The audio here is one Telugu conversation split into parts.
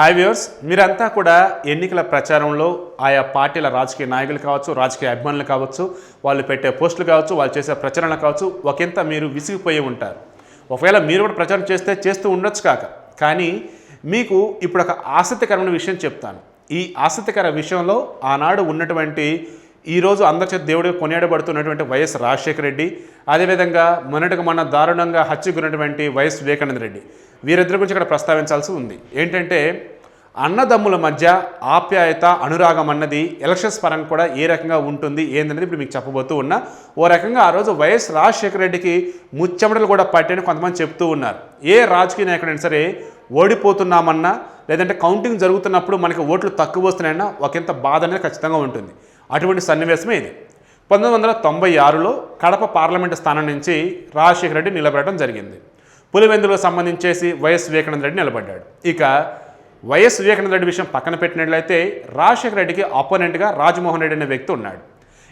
హాయ్ వ్యూవర్స్, మీరంతా కూడా ఎన్నికల ప్రచారంలో ఆయా పార్టీల రాజకీయ నాయకులు కావచ్చు, రాజకీయ అభిమానులు కావచ్చు, వాళ్ళు పెట్టే పోస్టులు కావచ్చు, వాళ్ళు చేసే ప్రచారణ కావచ్చు, ఒకంత మీరు విసిగిపోయి ఉంటారు. ఒకవేళ మీరు కూడా ప్రచారం చేస్తూ ఉండొచ్చు కానీ మీకు ఇప్పుడు ఒక ఆసక్తికరమైన విషయం చెప్తాను. ఈ ఆసక్తికర విషయంలో ఆనాడు ఉన్నటువంటి ఈరోజు అందరి చేత దేవుడిగా కొనియాడబడుతున్నటువంటి వైఎస్ రాజశేఖర రెడ్డి, అదేవిధంగా మొన్న దారుణంగా హత్యకున్నటువంటి వైఎస్ వివేకానంద రెడ్డి, వీరిద్దరి గురించి ఇక్కడ ప్రస్తావించాల్సి ఉంది. ఏంటంటే అన్నదమ్ముల మధ్య ఆప్యాయత, అనురాగం అన్నది ఎలక్షన్స్ పరంగా కూడా ఏ రకంగా ఉంటుంది ఏందనేది ఇప్పుడు మీకు చెప్పబోతూ ఉన్నా. ఓ రకంగా ఆ రోజు వైఎస్ రాజశేఖర రెడ్డికి ముచ్చెమటలు కూడా పట్టని కొంతమంది చెప్తూ ఉన్నారు. ఏ రాజకీయ నాయకుడైనా సరే ఓడిపోతున్నామన్నా, లేదంటే కౌంటింగ్ జరుగుతున్నప్పుడు మనకి ఓట్లు తక్కువ వస్తున్నాయన్నా ఒకంత బాధ అనేది ఖచ్చితంగా ఉంటుంది. అటువంటి సన్నివేశమే ఇది. 1996లో కడప పార్లమెంటు స్థానం నుంచి రాజశేఖర రెడ్డి నిలబడటం జరిగింది. పులివెందులకు సంబంధించేసి వైఎస్ వివేకానంద రెడ్డి నిలబడ్డాడు. ఇక వైఎస్ వివేకానంద రెడ్డి విషయం పక్కన పెట్టినట్లయితే రాజశేఖర రెడ్డికి అపోనెంట్గా రాజమోహన్ రెడ్డి అనే వ్యక్తి ఉన్నాడు.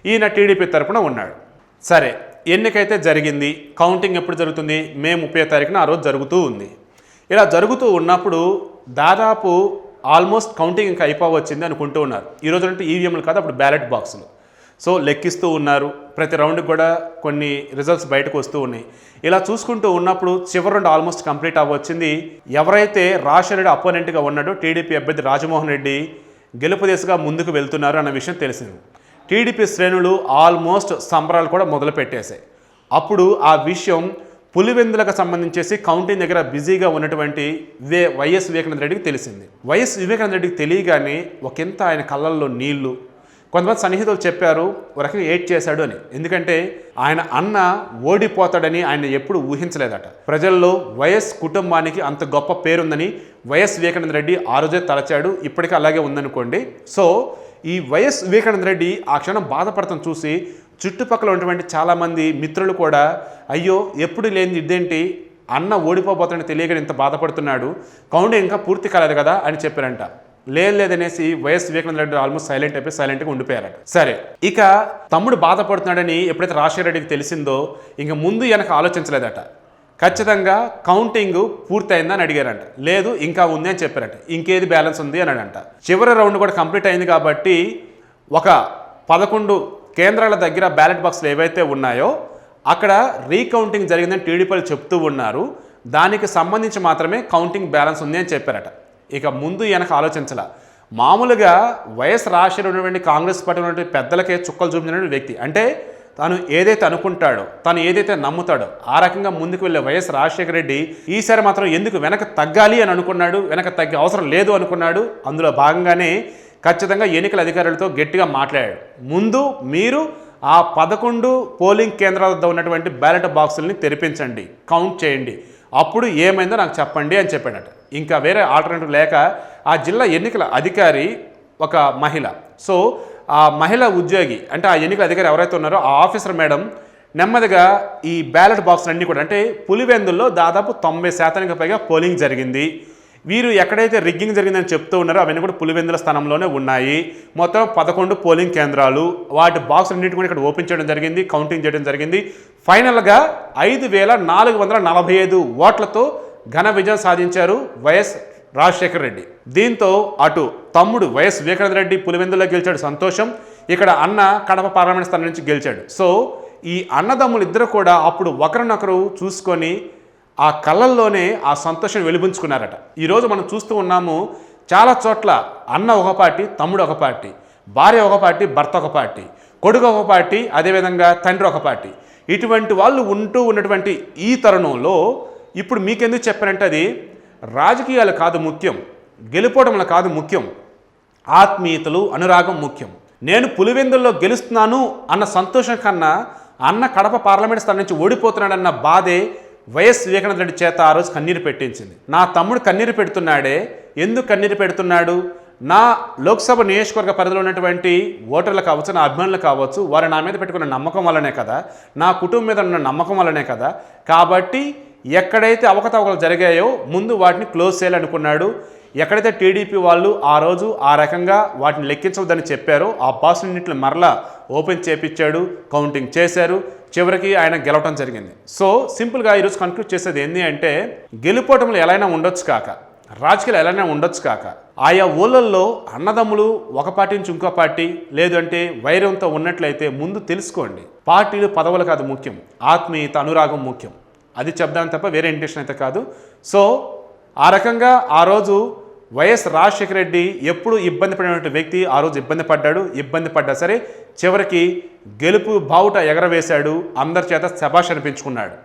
ఈయన టీడీపీ తరఫున ఉన్నాడు. సరే, ఎన్నికైతే జరిగింది. కౌంటింగ్ ఎప్పుడు జరుగుతుంది? మే 30వ తారీఖున ఆ రోజు జరుగుతూ ఉంది. ఇలా జరుగుతూ ఉన్నప్పుడు దాదాపు ఆల్మోస్ట్ కౌంటింగ్ ఇంకా అయిపోవచ్చింది అనుకుంటూ ఉన్నారు. ఈరోజు అంటే ఈవీఎంలు కాదు, అప్పుడు బ్యాలెట్ బాక్సులు. సో లెక్కిస్తూ ఉన్నారు. ప్రతి రౌండ్కి కూడా కొన్ని రిజల్ట్స్ బయటకు వస్తూ ఉన్నాయి. ఇలా చూసుకుంటూ ఉన్నప్పుడు చివరి రౌండ్ ఆల్మోస్ట్ కంప్లీట్ అవ్వచ్చింది. ఎవరైతే రాజశేఖర రెడ్డి అపోనెంట్గా ఉన్నాడో టీడీపీ అభ్యర్థి రాజమోహన్ రెడ్డి గెలుపు దిశగా ముందుకు వెళ్తున్నారు అన్న విషయం తెలిసింది. టీడీపీ శ్రేణులు ఆల్మోస్ట్ సంబరాలు కూడా మొదలు పెట్టేశాయి. అప్పుడు ఆ విషయం పులివెందులకు సంబంధించేసి కౌంటింగ్ దగ్గర బిజీగా ఉన్నటువంటి వైఎస్ వివేకానంద రెడ్డికి తెలిసింది. వైఎస్ వివేకానంద రెడ్డికి తెలియగానే ఒకంత ఆయన కళ్ళల్లో నీళ్లు. కొంతమంది సన్నిహితులు చెప్పారు ఒక రకంగా ఏడ్ చేశాడు అని. ఎందుకంటే ఆయన అన్న ఓడిపోతాడని ఆయన ఎప్పుడు ఊహించలేదట. ప్రజల్లో వైఎస్ కుటుంబానికి అంత గొప్ప పేరుందని వైఎస్ వివేకానంద రెడ్డి ఆ రోజే తలచాడు. ఇప్పటికీ అలాగే ఉందనుకోండి. సో ఈ వైఎస్ వివేకానంద రెడ్డి ఆ క్షణం బాధపడతాం చూసి చుట్టుపక్కల ఉన్నటువంటి చాలామంది మిత్రులు కూడా అయ్యో ఎప్పుడు లేనిది ఇదేంటి, అన్న ఓడిపోబోతాడని తెలియక ఇంత బాధపడుతున్నాడు, కౌంటింగ్ ఇంకా పూర్తి కాలేదు కదా అని చెప్పారంట. లేదనేసి వైఎస్ వివేకానంద రెడ్డి ఆల్మోస్ట్ సైలెంట్గా ఉండిపోయారట. సరే, ఇక తమ్ముడు బాధపడుతున్నాడని ఎప్పుడైతే రాజశేఖర రెడ్డికి తెలిసిందో ఇంక ముందు వెనక ఆలోచించలేదట. ఖచ్చితంగా కౌంటింగ్ పూర్తయిందని అడిగారంట. లేదు ఇంకా ఉంది అని చెప్పారట. ఇంకేది బ్యాలెన్స్ ఉంది అని అనంట. చివరి రౌండ్ కూడా కంప్లీట్ అయింది కాబట్టి ఒక 11 కేంద్రాల దగ్గర బ్యాలెట్ బాక్స్లు ఏవైతే ఉన్నాయో అక్కడ రీకౌంటింగ్ జరిగిందని టీడీపీలు చెప్తూ ఉన్నారు. దానికి సంబంధించి మాత్రమే కౌంటింగ్ బ్యాలెన్స్ ఉంది అని చెప్పారట. ఇక ముందు వెనక ఆలోచించాల. మామూలుగా వైఎస్ రాజశేఖర ఉన్నటువంటి కాంగ్రెస్ పార్టీ ఉన్నటువంటి పెద్దలకే చుక్కలు చూపించినటువంటి వ్యక్తి. అంటే తను ఏదైతే అనుకుంటాడో, తను ఏదైతే నమ్ముతాడో ఆ రకంగా ముందుకు వెళ్ళే వైఎస్ రాజశేఖర రెడ్డి ఈసారి మాత్రం ఎందుకు వెనక తగ్గాలి అని అనుకున్నాడు, వెనక తగ్గే అవసరం లేదు అనుకున్నాడు. అందులో భాగంగానే ఖచ్చితంగా ఎన్నికల అధికారులతో గట్టిగా మాట్లాడాడు. ముందు మీరు ఆ 11 పోలింగ్ కేంద్రాల వద్ద ఉన్నటువంటి బ్యాలెట్ బాక్సుల్ని తెరిపించండి, కౌంట్ చేయండి, అప్పుడు ఏమైందో నాకు చెప్పండి అని చెప్పాడట. ఇంకా వేరే ఆల్టర్నేటివ్ లేక ఆ జిల్లా ఎన్నికల అధికారి ఒక మహిళ. సో ఆ మహిళా ఉద్యోగి అంటే ఆ ఎన్నికల అధికారి ఎవరైతే ఉన్నారో ఆ ఆఫీసర్ మేడం నెమ్మదిగా ఈ బ్యాలెట్ బాక్సులన్నీ కూడా, అంటే పులివెందుల్లో దాదాపు 90% పైగా పోలింగ్ జరిగింది. వీరు ఎక్కడైతే రిగ్గింగ్ జరిగిందని చెప్తూ ఉన్నారో అవన్నీ కూడా పులివెందుల స్థానంలోనే ఉన్నాయి. మొత్తం 11 పోలింగ్ కేంద్రాలు, వాటి బాక్స్ అన్నింటి కూడా ఇక్కడ ఓపెన్ చేయడం జరిగింది, కౌంటింగ్ చేయడం జరిగింది. ఫైనల్గా 5445 ఓట్లతో ఘన విజయం సాధించారు వైఎస్ రాజశేఖర రెడ్డి. దీంతో అటు తమ్ముడు వైఎస్ వివేకానంద రెడ్డి పులివెందులో గెలిచాడు, సంతోషం. ఇక్కడ అన్న కడప పార్లమెంట్ స్థానం నుంచి గెలిచాడు. సో ఈ అన్నదమ్ములు ఇద్దరు కూడా అప్పుడు ఒకరినొకరు చూసుకొని ఆ కళ్ళల్లోనే ఆ సంతోషం వెలిబుంచుకున్నారట. ఈరోజు మనం చూస్తూ ఉన్నాము చాలా చోట్ల అన్న ఒక పార్టీ, తమ్ముడు ఒక పార్టీ, భార్య ఒక పార్టీ, భర్త ఒక పార్టీ, కొడుకు ఒక పార్టీ, అదేవిధంగా తండ్రి ఒక పార్టీ. ఇటువంటి వాళ్ళు ఉంటూ ఉన్నటువంటి ఈ తరుణంలో ఇప్పుడు మీకెందుకు చెప్పారంటే అది రాజకీయాలు కాదు ముఖ్యం, గెలుపోవడంలో కాదు ముఖ్యం, ఆత్మీయతలు, అనురాగం ముఖ్యం. నేను పులివెందుల్లో గెలుస్తున్నాను అన్న సంతోషం కన్నా అన్న కడప పార్లమెంట్ స్థానం నుంచి ఓడిపోతున్నాడన్న బాధే వైఎస్ వివేకానంద రెడ్డి చేత ఆ రోజు కన్నీరు పెట్టించింది. నా తమ్ముడు కన్నీరు పెడుతున్నాడే, ఎందుకు కన్నీరు పెడుతున్నాడు? నా లోక్సభ నియోజకవర్గ పరిధిలో ఉన్నటువంటి ఓటర్లు కావచ్చు, నా అభిమానులు కావచ్చు, వారు నా మీద పెట్టుకున్న నమ్మకం వల్లనే కదా, నా కుటుంబం మీద ఉన్న నమ్మకం వల్లనే కదా. కాబట్టి ఎక్కడైతే అవకతవకలు జరిగాయో ముందు వాటిని క్లోజ్ చేయాలనుకున్నాడు. ఎక్కడైతే టీడీపీ వాళ్ళు ఆ రోజు ఆ రకంగా వాటిని లెక్కించవద్దని చెప్పారో ఆ బాక్సులన్నింటిని మరలా ఓపెన్ చేపించాడు, కౌంటింగ్ చేశారు. చివరికి ఆయన గెలవటం జరిగింది. సో సింపుల్గా ఈరోజు కన్క్లూడ్ చేసేది ఏంటి అంటే గెలుపోవటంలో ఎలా అయినా ఉండొచ్చు కాక, రాజకీయాలు ఎలానే ఉండొచ్చు కాక ఆయా ఊళ్ళల్లో అన్నదమ్ములు ఒక పార్టీ నుంచి ఇంకో పార్టీ లేదంటే వైరంతో ఉన్నట్లయితే ముందు తెలుసుకోండి. పార్టీలు పదవులు కాదు ముఖ్యం, ఆత్మీయత అనురాగం ముఖ్యం. అది చెప్దాం తప్ప వేరే ఇంటెన్షన్ అయితే కాదు. సో ఆ రకంగా ఆ రోజు వైఎస్ రాజశేఖర రెడ్డి ఎప్పుడు ఇబ్బంది పడినటువంటి వ్యక్తి ఆ రోజు ఇబ్బంది పడ్డా సరే చివరికి గెలుపు బావుట ఎగరవేశాడు, అందరి చేత శభాష్ అనిపించుకున్నాడు.